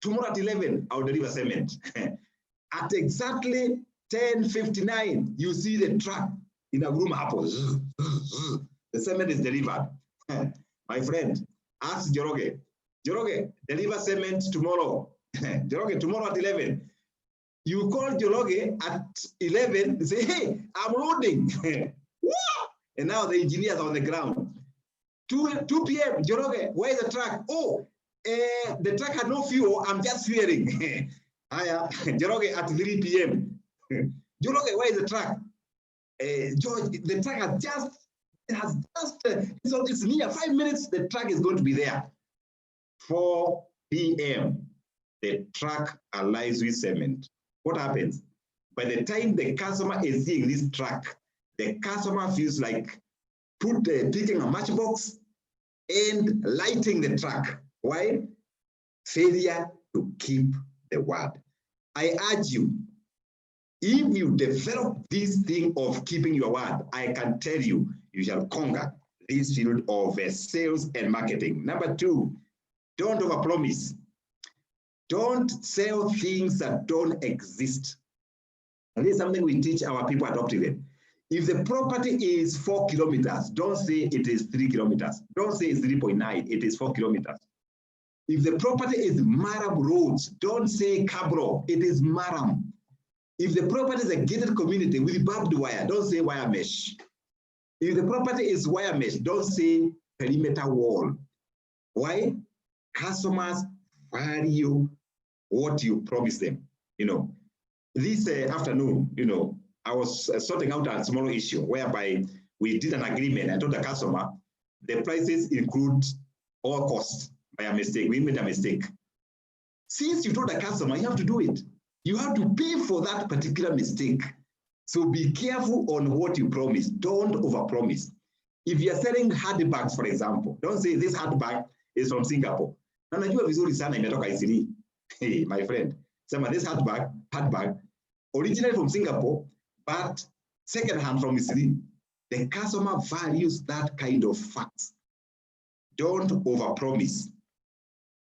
Tomorrow at 11, I'll deliver cement. At exactly 10:59, you see the truck in a room happens. The cement is delivered. My friend, ask Joroge. Joroge, deliver cement tomorrow. Joroge, tomorrow at 11. You call Joroge at 11, say, hey, I'm loading. And now the engineers are on the ground. 2 p.m., Joroge, where's the truck? Oh, the truck had no fuel, I'm just fueling. Joroge at 3 p.m. Joroge, where is the truck? George, the truck it's near 5 minutes, the truck is going to be there. 4 p.m., the truck arrives with cement. What happens? by the time the customer is seeing this truck, the customer feels like picking a matchbox and lighting the truck. Why? Failure to keep the word. I urge you, if you develop this thing of keeping your word, I can tell you, you shall conquer this field of sales and marketing. Number two, don't overpromise. Don't sell things that don't exist. And this is something we teach our people at Optiven. If the property is 4 kilometers, don't say it is 3 kilometers. Don't say it's 3.9, it is 4 kilometers. If the property is Maram roads, don't say Cabro, it is Maram. If the property is a gated community with barbed wire, don't say wire mesh. If the property is wire mesh, don't say perimeter wall. Why? Customers value what you promise them. You know, this afternoon, you know, I was sorting out a small issue whereby we did an agreement. I told the customer the prices include all costs. By a mistake, we made a mistake. Since you told the customer, you have to do it. You have to pay for that particular mistake. So be careful on what you promise. Don't overpromise. If you're selling handbags, for example, don't say this handbag is from Singapore. Na najua vizuri sana imetoka Isili. Hey, my friend, some of this handbag, originally from Singapore, but second-hand from Isili. The customer values that kind of facts. Don't overpromise.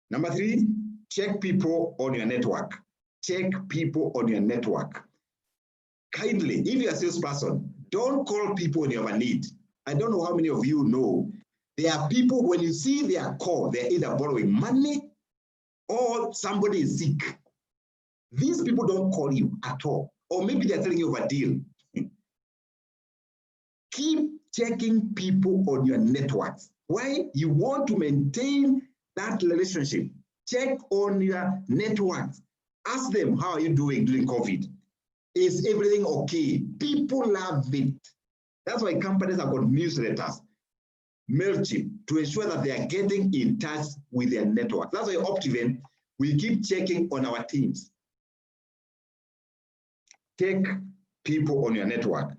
Number three, check people on your network. Check people on your network. Kindly, if you're a salesperson, don't call people when you have a need. I don't know how many of you know, there are people, when you see their call, they're either borrowing money or somebody is sick. These people don't call you at all. Or maybe they're telling you of a deal. Keep checking people on your networks. Why? You want to maintain that relationship. Check on your networks. Ask them, how are you doing during COVID? Is everything okay? People love it. That's why companies have got newsletters, Mentorship, to ensure that they are getting in touch with their network. That's why Optiven, we keep checking on our teams. Check people on your network.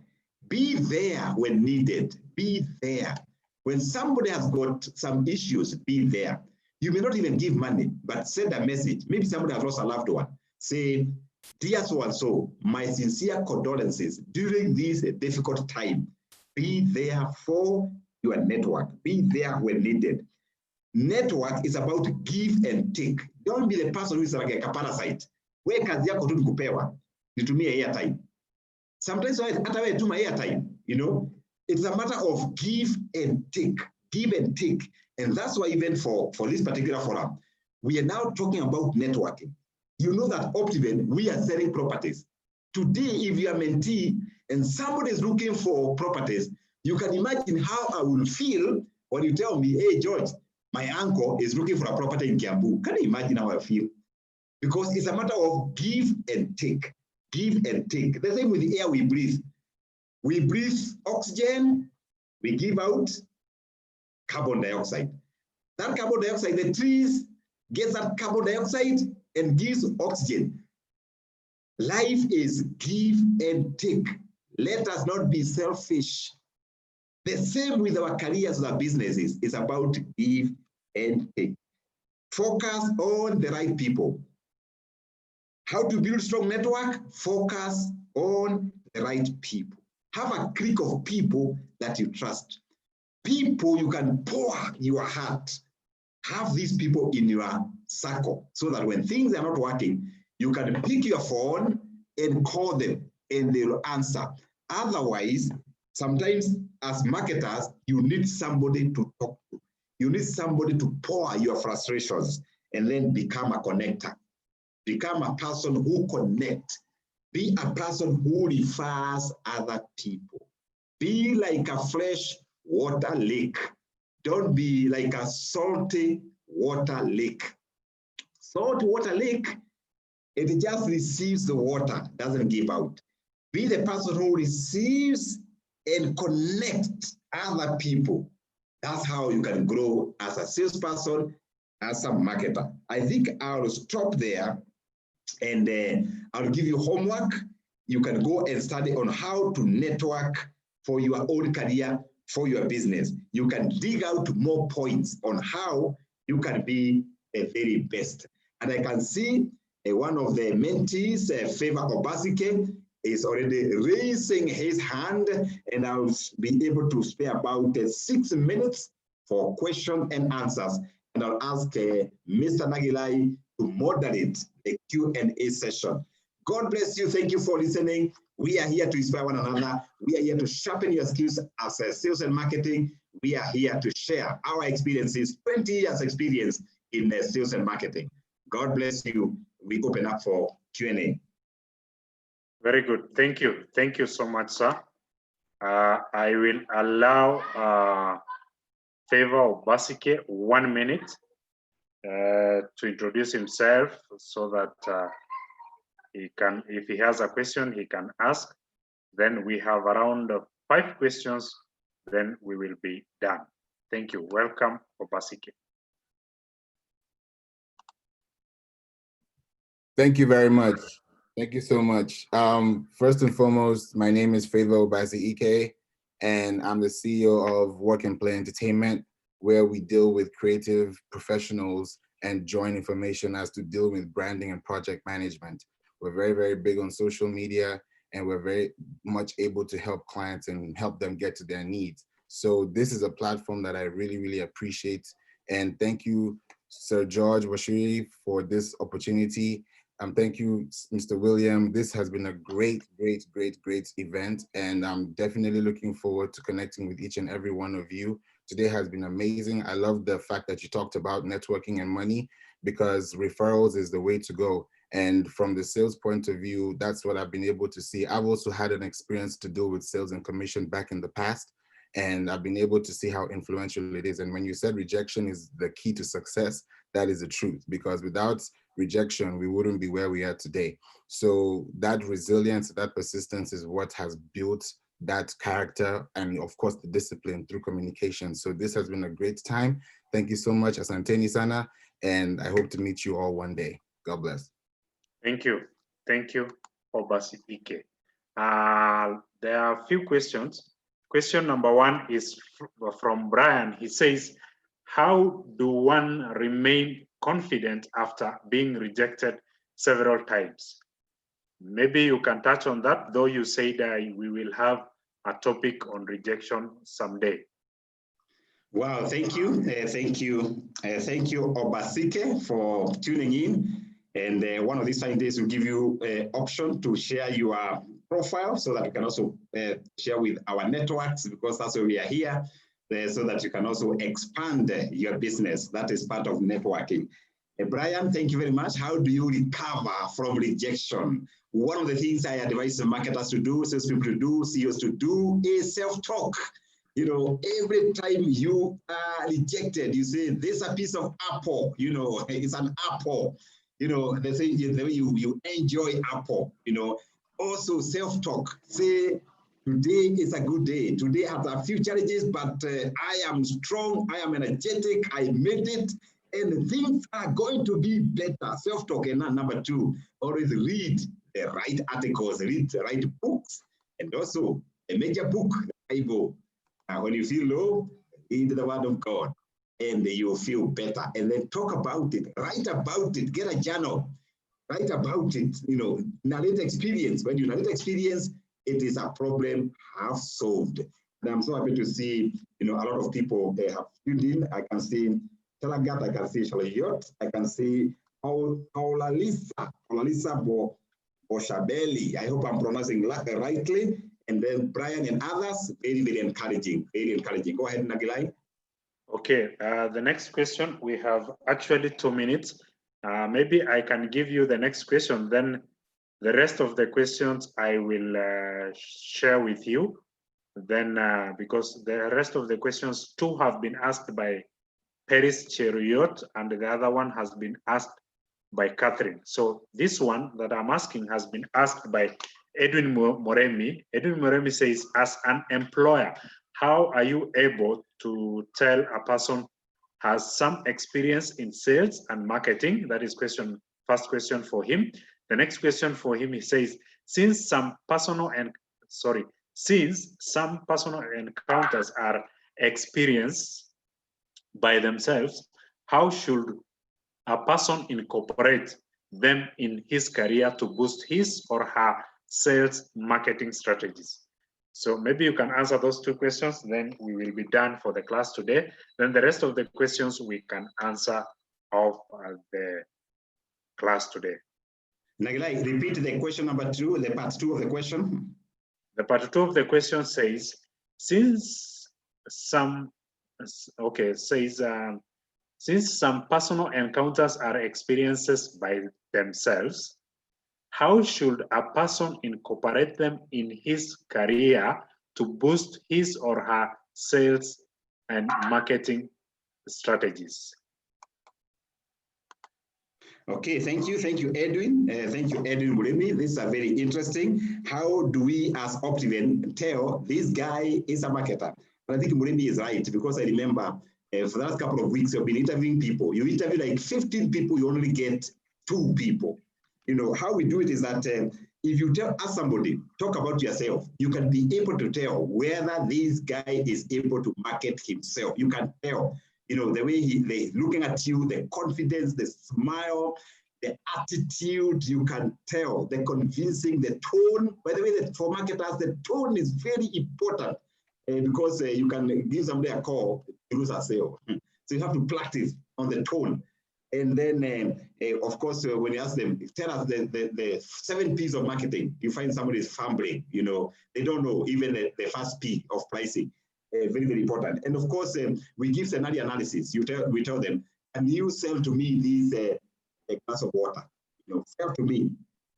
Be there when needed. Be there. When somebody has got some issues, be there. You may not even give money, but send a message. Maybe somebody has lost a loved one. Say, dear so-and-so, my sincere condolences during this difficult time. Be there for your network. Be there when needed. Network is about give and take. Don't be the person who is like a parasite. Where kazi yako tu ni kupewa, nitumie airtime. Sometimes hata wewe tuma airtime, you know. It's a matter of give and take. Give and take. And that's why even for this particular forum, we are now talking about networking. You know that Optiven, we are selling properties. Today, if you are a mentee and somebody is looking for properties, you can imagine how I will feel when you tell me, hey, George, my uncle is looking for a property in Kiambu. Can you imagine how I feel? Because it's a matter of give and take. Give and take. The same with the air we breathe. We breathe oxygen, we give out carbon dioxide. That carbon dioxide, the trees get that carbon dioxide and gives oxygen. Life is give and take. Let us not be selfish. The same with our careers, our businesses. It's about give and take. Focus on the right people. How to build strong network? Focus on the right people. Have a clique of people that you trust. People you can pour your heart. Have these people in your circle so that when things are not working, you can pick your phone and call them and they will answer. Otherwise, sometimes as marketers, you need somebody to talk to. You need somebody to pour your frustrations and then become a connector. Become a person who connects. Be a person who refers other people. Be like a fresh water lake. Don't be like a salty water lake. Salt water lake, it just receives the water, doesn't give out. Be the person who receives and connects other people. That's how you can grow as a salesperson, as a marketer. I think I'll stop there and I'll give you homework. you can go and study on how to network for your own career, for your business. You can dig out more points on how you can be a very best. And I can see one of the mentees, Favor Obasike, is already raising his hand, and I'll be able to spare about 6 minutes for question and answers. And I'll ask Mr. Nagilai to moderate the Q&A session. God bless you. Thank you for listening. We are here to inspire one another. We are here to sharpen your skills as sales and marketing. We are here to share our experiences, 20 years experience in sales and marketing. God bless you. We open up for Q&A. Very good. Thank you. Thank you so much, sir. I will allow Favor Obasike 1 minute to introduce himself so that he can, if he has a question, he can ask. Then we have around 5 questions, then we will be done. Thank you. Welcome, Obasike. Thank you very much. Thank you so much. First and foremost, my name is Favor Obasike, and I'm the CEO of Work and Play Entertainment, where we deal with creative professionals and join information as to deal with branding and project management. We're very, very big on social media, and we're very much able to help clients and help them get to their needs. So this is a platform that I really, really appreciate. And thank you, Sir George Washiri, for this opportunity. Thank you, Mr. William. This has been a great, great, great, great event, and I'm definitely looking forward to connecting with each and every one of you. Today has been amazing. I love the fact that you talked about networking and money, because referrals is the way to go. And from the sales point of view, that's what I've been able to see. I've also had an experience to deal with sales and commission back in the past, and I've been able to see how influential it is. And when you said rejection is the key to success, that is the truth, because without rejection, we wouldn't be where we are today. So that resilience, that persistence is what has built that character, and of course the discipline through communication. So this has been a great time. Thank you so much, Asanteni Sana, and I hope to meet you all one day. God bless. Thank you. Thank you, Obasike. There are a few questions. Question number 1 is from Brian. He says, how do one remain confident after being rejected several times? Maybe you can touch on that, though you said we will have a topic on rejection someday. Wow, thank you. Thank you, Obasike, for tuning in. And one of these fine days will give you an option to share your profile so that you can also share with our networks, because that's why we are here, so that you can also expand your business. That is part of networking. Brian, thank you very much. How do you recover from rejection? One of the things I advise the marketers to do, salespeople to do, CEOs to do, is self-talk. You know, every time you are rejected, you say, "This is a piece of apple." You know, it's an apple. You know, they say the way you enjoy apple. You know, also self-talk. Say, today is a good day. Today has a few challenges, but I am strong. I am energetic. I made it. And things are going to be better. Self-talk. And number 2, always read the right articles, read the right books, and also a major book, the Bible. When you feel low, read the Word of God, and you'll feel better. And then talk about it, write about it, get a journal, write about it, you know, narrate experience. When you narrate experience, it is a problem half solved. And I'm so happy to see, you know, a lot of people, they have tuned in. I can see Telagat, I can see Shalayot, I can see Paulalisa Boshabeli. I hope I'm pronouncing rightly. And then Brian and others, very, very encouraging, very encouraging. Go ahead, Nagilai. Okay, the next question, we have actually 2 minutes. Maybe I can give you the next question, then the rest of the questions I will share with you. Then, because the rest of the questions, 2 have been asked by Paris Cheruyot, and the other one has been asked by Catherine. So this one that I'm asking has been asked by Edwin Moremi. Edwin Moremi says, as an employer, how are you able to tell a person has some experience in sales and marketing? That is first question for him. The next question for him, he says, since some personal encounters are experienced by themselves, how should a person incorporate them in his career to boost his or her sales marketing strategies? So maybe you can answer those two questions, then we will be done for the class today. Then the rest of the questions we can answer of the class today. Nagilai, repeat the question number 2, the part 2 of the question. The part 2 of the question says, since some personal encounters are experiences by themselves, how should a person incorporate them in his career to boost his or her sales and marketing strategies? Okay, thank you, Edwin. Thank you, Edwin Muremi. This is very interesting. How do we, as Optiven, tell this guy is a marketer? But I think Muremi is right, because I remember for the last couple of weeks, I've been interviewing people. You interview like 15 people, you only get 2 people. You know, how we do it is that if you ask somebody, talk about yourself, you can be able to tell whether this guy is able to market himself. You can tell. You know, the way they're looking at you, the confidence, the smile, the attitude, you can tell, the convincing, the tone. By the way, for marketers, the tone is very important because you can give somebody a call to lose a sale. So you have to practice on the tone. And then, of course, when you ask them, tell us the 7 P's of marketing, you find somebody is fumbling, you know, they don't know even the first P of pricing. Very, very important. And of course, we give scenario analysis. We tell them, can you sell to me this a glass of water? You know, sell to me.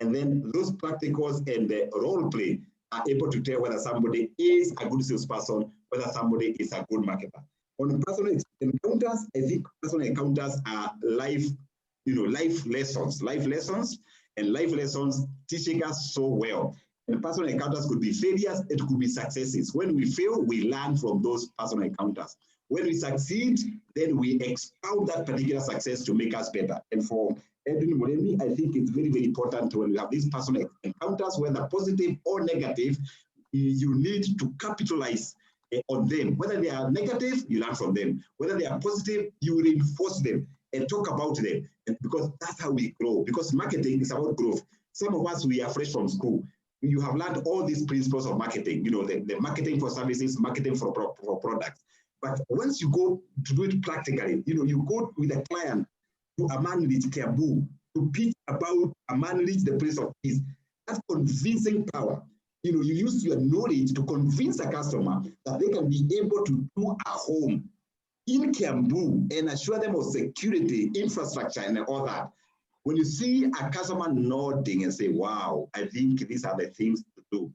And then those practicals and the role play are able to tell whether somebody is a good salesperson, whether somebody is a good marketer. On personal encounters, I think personal encounters are life lessons, and life lessons teaching us so well. And personal encounters could be failures, it could be successes. When we fail, we learn from those personal encounters. When we succeed, then we expound that particular success to make us better. And for Edwin Muremi, I think it's very, very important when we have these personal encounters, whether positive or negative, you need to capitalize on them. Whether they are negative, you learn from them. Whether they are positive, you reinforce them and talk about them. And because that's how we grow. Because marketing is about growth. Some of us, we are fresh from school. You have learned all these principles of marketing, you know, the marketing for services, marketing for products. But once you go to do it practically, you know, you go with a client to a man with Kiambu to pitch about a man with the Prince of Peace. That's convincing power. You know, you use your knowledge to convince a customer that they can be able to do a home in Kiambu and assure them of security, infrastructure, and all that. When you see a customer nodding and say, wow, I think these are the things to do,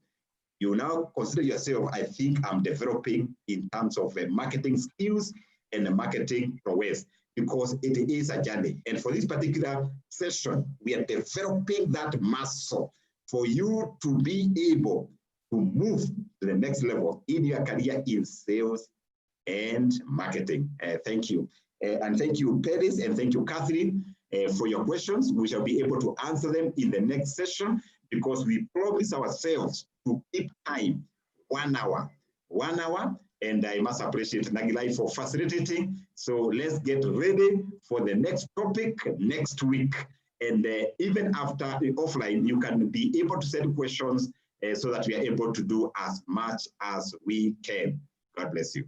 you now consider yourself, I think I'm developing in terms of marketing skills and the marketing prowess, because it is a journey. And for this particular session, we are developing that muscle for you to be able to move to the next level in your career in sales and marketing. Thank you. And thank you, Paris, and thank you, Catherine, for your questions. We shall be able to answer them in the next session because we promise ourselves to keep time, 1 hour. 1 hour, and I must appreciate Nagilai for facilitating. So let's get ready for the next topic next week. And even after offline, you can be able to send questions so that we are able to do as much as we can. God bless you.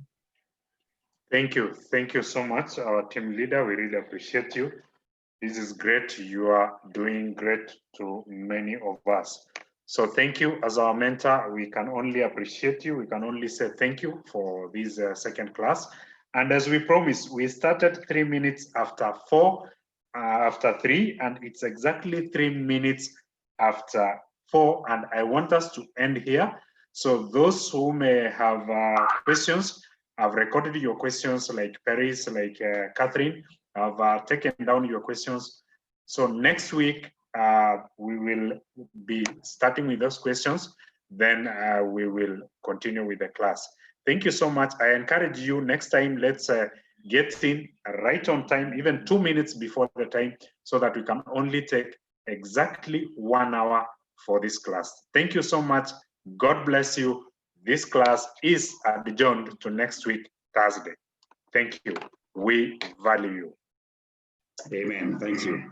Thank you. Thank you so much, our team leader. We really appreciate you. This is great. You are doing great to many of us. So thank you as our mentor. We can only appreciate you. We can only say thank you for this second class. And as we promised, we started 3 minutes after 3, and it's exactly 3 minutes after 4. And I want us to end here. So those who may have questions, I've recorded your questions, like Paris, like Catherine. I've taken down your questions. So next week, we will be starting with those questions. Then we will continue with the class. Thank you so much. I encourage you next time, let's get in right on time, even 2 minutes before the time, so that we can only take exactly 1 hour for this class. Thank you so much. God bless you. This class is adjourned to next week, Thursday. Thank you. We value you. Amen. Thank you.